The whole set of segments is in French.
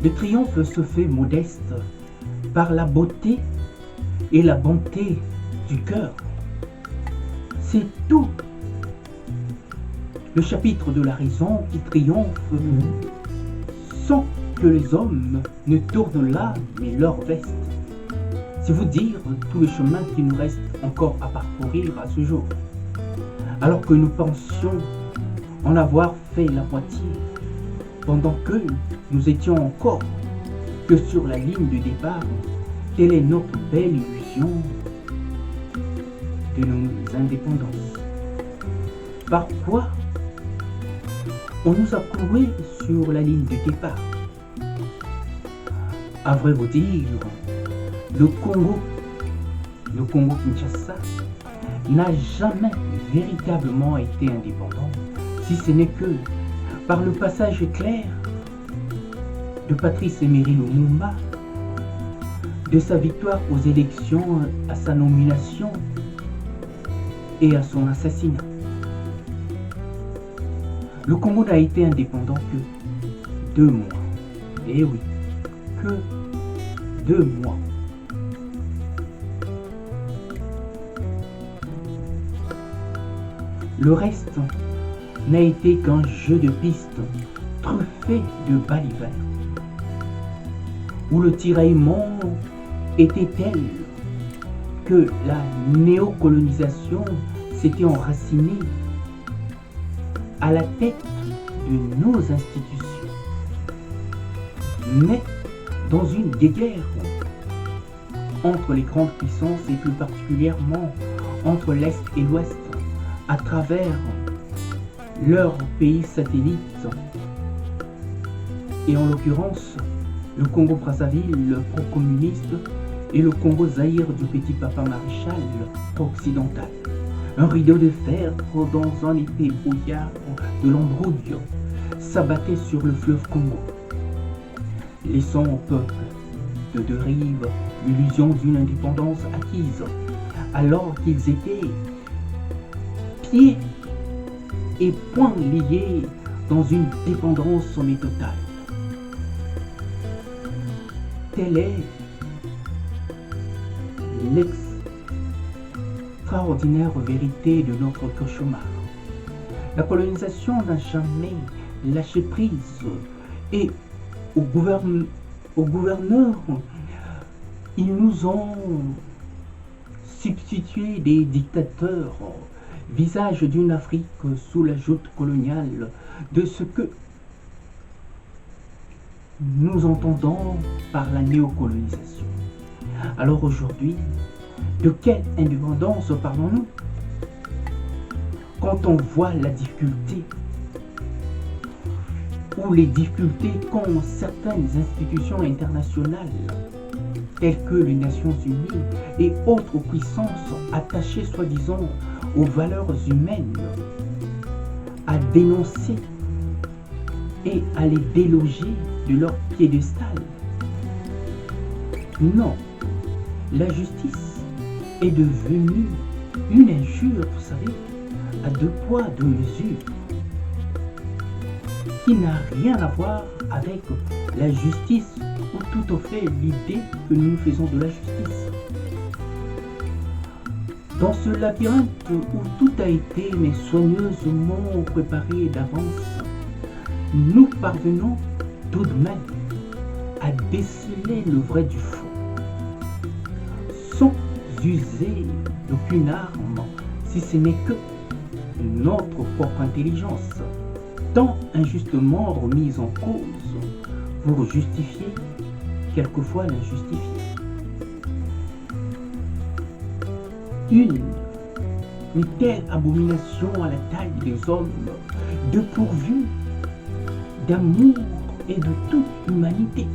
Le triomphe se fait modeste par la beauté et la bonté du cœur. C'est tout le chapitre de la raison qui triomphe sans que les hommes ne tournent là mais leur veste. C'est vous dire tout le chemin qui nous reste encore à parcourir à ce jour. Alors que nous pensions en avoir fait la moitié, pendant que nous étions encore que sur la ligne de départ, telle est notre belle illusion de nos indépendances. Parfois, on nous a couru sur la ligne de départ. À vrai vous dire, le Congo Kinshasa, n'a jamais véritablement été indépendant, si ce n'est que par le passage clair de Patrice Emery Lumumba, de sa victoire aux élections à sa nomination et à son assassinat. Le Congo n'a été indépendant que 2 mois. Eh oui, que 2 mois. Le reste n'a été qu'un jeu de piste truffé de balivernes, où le tiraillement était tel que la néocolonisation s'était enracinée à la tête de nos institutions, mais dans une guerre entre les grandes puissances et plus particulièrement entre l'Est et l'Ouest à travers leurs pays satellites, et en l'occurrence le Congo-Brazzaville pro-communiste et le Congo-Zaïre du petit papa maréchal pro-occidental. Un rideau de fer dans un été brouillard de l'embrouille s'abattait sur le fleuve Congo, laissant au peuple de deux rives l'illusion d'une indépendance acquise, alors qu'ils étaient pieds et poings liés dans une dépendance sommée totale. Telle est l'extraordinaire vérité de notre cauchemar. La colonisation n'a jamais lâché prise et aux gouverneurs, ils nous ont substitué des dictateurs, visage d'une Afrique sous la joute coloniale de ce que nous entendons par la néocolonisation. Alors aujourd'hui, de quelle indépendance parlons-nous? Quand on voit la difficulté ou les difficultés qu'ont certaines institutions internationales telles que les Nations Unies et autres puissances attachées soi-disant aux valeurs humaines, à dénoncer et à les déloger de leur piédestal. Non, la justice est devenue une injure, vous savez, à 2 poids, 2 mesures, qui n'a rien à voir avec la justice ou tout au fait l'idée que nous faisons de la justice. Dans ce labyrinthe où tout a été mais soigneusement préparé d'avance, nous parvenons tout de même à déceler le vrai du faux, sans user d'aucune arme, si ce n'est que notre propre intelligence, tant injustement remise en cause pour justifier quelquefois l'injustifié. Une telle abomination à la taille des hommes, dépourvue d'amour et de toute humanité.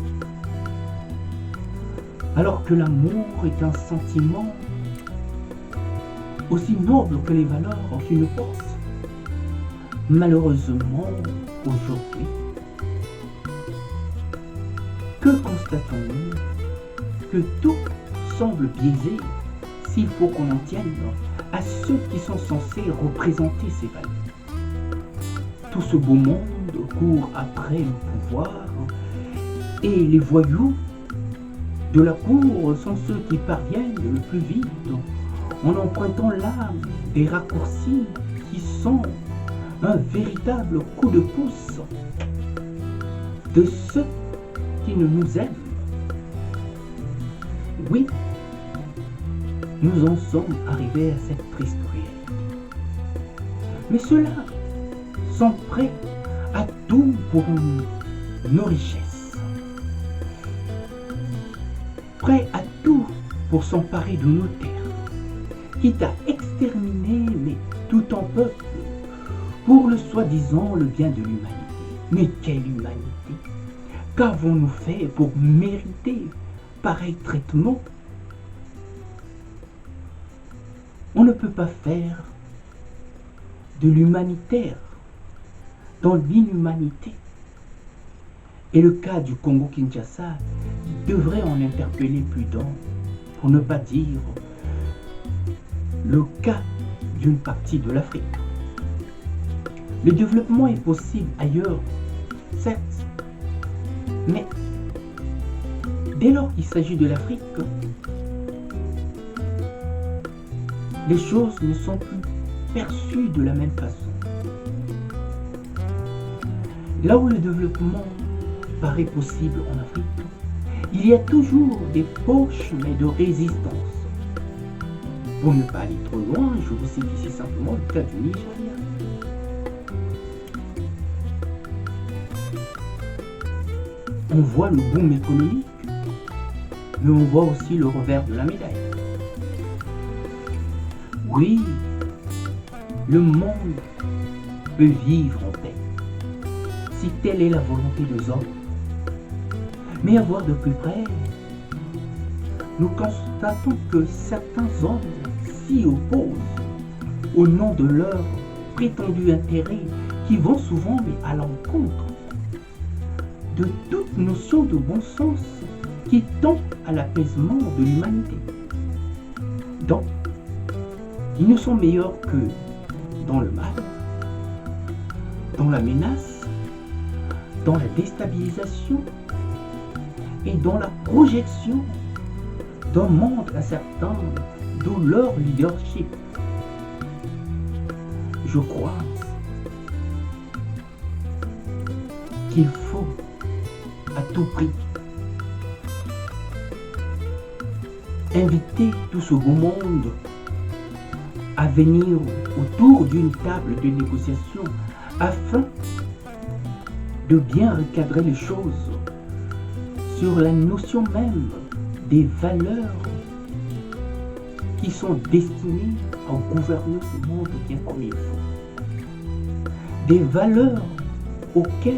Alors que l'amour est un sentiment aussi noble que les valeurs d'une force. Malheureusement, aujourd'hui, que constatons-nous? Que tout semble biaisé s'il faut qu'on en tienne à ceux qui sont censés représenter ces valeurs. Tout ce beau monde court après le pouvoir Et les voyous de la cour sont ceux qui parviennent le plus vite en empruntant là des raccourcis qui sont un véritable coup de pouce de ceux qui ne nous aiment. Oui, nous en sommes arrivés à cette triste réalité. Mais ceux-là sont prêts à tout pour nos richesses, prêts à tout pour s'emparer de nos terres, quitte à exterminer mais tout un peuple pour le soi-disant le bien de l'humanité. Mais quelle humanité? Qu'avons-nous fait pour mériter pareil traitement? On ne peut pas faire de l'humanitaire dans l'inhumanité. Et le cas du Congo-Kinshasa devrait en interpeller plus d'un, pour ne pas dire le cas d'une partie de l'Afrique. Le développement est possible ailleurs, certes, mais dès lors qu'il s'agit de l'Afrique, les choses ne sont plus perçues de la même façon. Là où le développement paraît possible en Afrique, il y a toujours des poches mais de résistance. Pour ne pas aller trop loin, je vous cite ici simplement le cas du Nigeria. On voit le boom économique, mais on voit aussi le revers de la médaille. Oui, le monde peut vivre en paix, si telle est la volonté des hommes. Mais à voir de plus près, nous constatons que certains hommes s'y opposent au nom de leurs prétendus intérêts qui vont souvent mais à l'encontre de toute notion de bon sens qui tend à l'apaisement de l'humanité. Donc, ils ne sont meilleurs que dans le mal, dans la menace, dans la déstabilisation et dans la projection d'un monde incertain, d'où leur leadership. Je crois qu'il faut à tout prix inviter tout ce beau monde à venir autour d'une table de négociation afin de bien recadrer les choses sur la notion même des valeurs qui sont destinées à gouverner ce monde bien comme il faut. Des valeurs auxquelles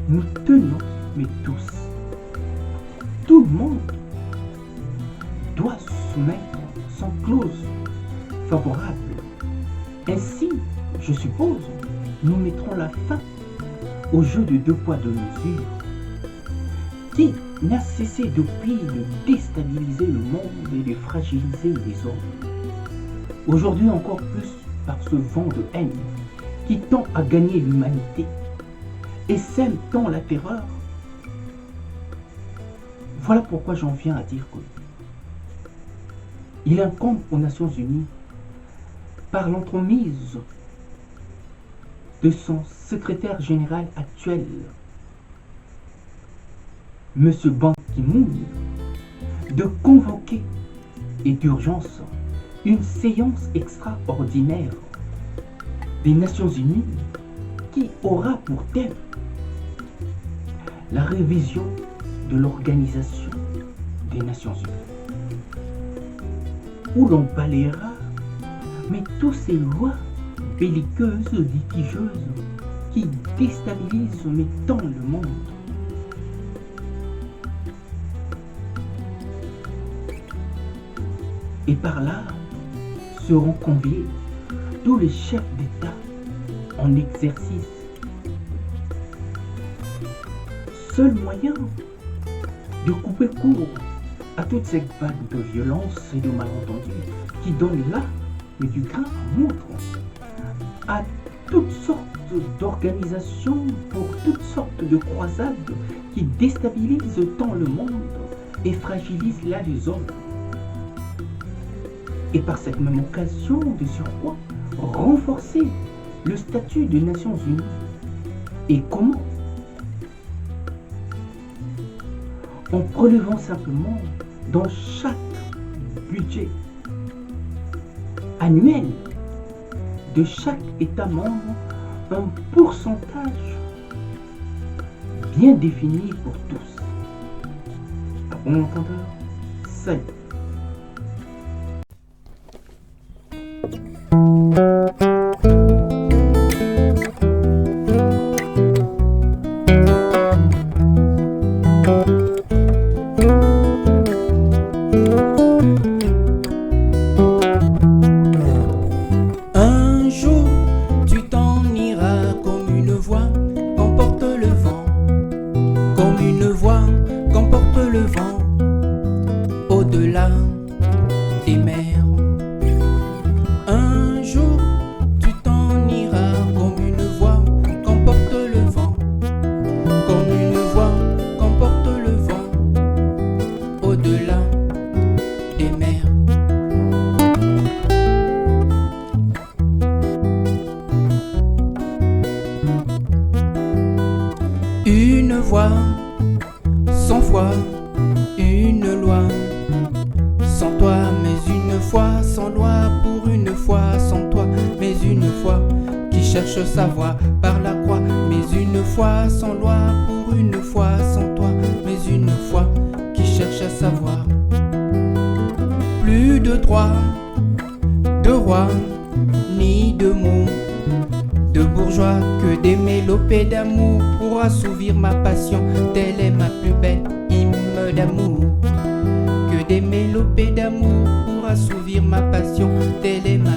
nous tenons, mais tous. Tout le monde doit soumettre son clause favorable. Ainsi, je suppose, nous mettrons la fin au jeu de deux poids deux mesures qui n'a cessé depuis de déstabiliser le monde et de fragiliser les hommes. Aujourd'hui encore plus par ce vent de haine qui tend à gagner l'humanité et sème tant la terreur. Voilà pourquoi j'en viens à dire que il incombe aux Nations Unies, par l'entremise de son secrétaire général actuel, M. Ban Ki-moon, de convoquer et d'urgence une séance extraordinaire des Nations Unies qui aura pour thème la révision de l'Organisation des Nations Unies, où l'on balayera mais tous ces lois belliqueuses, litigeuses, qui déstabilisent mais tant le monde. Et par là seront conviés tous les chefs d'État en exercice. Seul moyen de couper court à toute cette vague de violence et de malentendus qui donne là, mais du grain à moudre, à toutes sortes d'organisations pour toutes sortes de croisades qui déstabilisent tant le monde et fragilisent là les hommes. Et par cette même occasion, de surcroît, renforcer le statut des Nations Unies. Et comment? En prélevant simplement dans chaque budget annuel de chaque État membre un pourcentage bien défini pour tous. À bon entendeur, salut. Un jour, tu t'en iras comme une voix qu'emporte le vent, comme une voix qu'emporte le vent, au-delà des mers. Un jour, tu t'en iras comme une voix qu'emporte le vent, comme une voix qu'emporte le vent, au-delà des mers. Une voix, sans foi, une loi, sans toi, mais une foi, sans loi, pour une fois, sans toi, mais une foi, qui cherche sa voie par la croix, mais une foi, sans loi, pour une fois, sans toi, mais une foi, qui cherche à savoir. Plus de droit, de roi, ni de mots, de bourgeois, que des mélopées d'amour pour assouvir ma passion. Telle est ma plus belle hymne d'amour. Que des mélopées d'amour pour assouvir ma passion. Telle est ma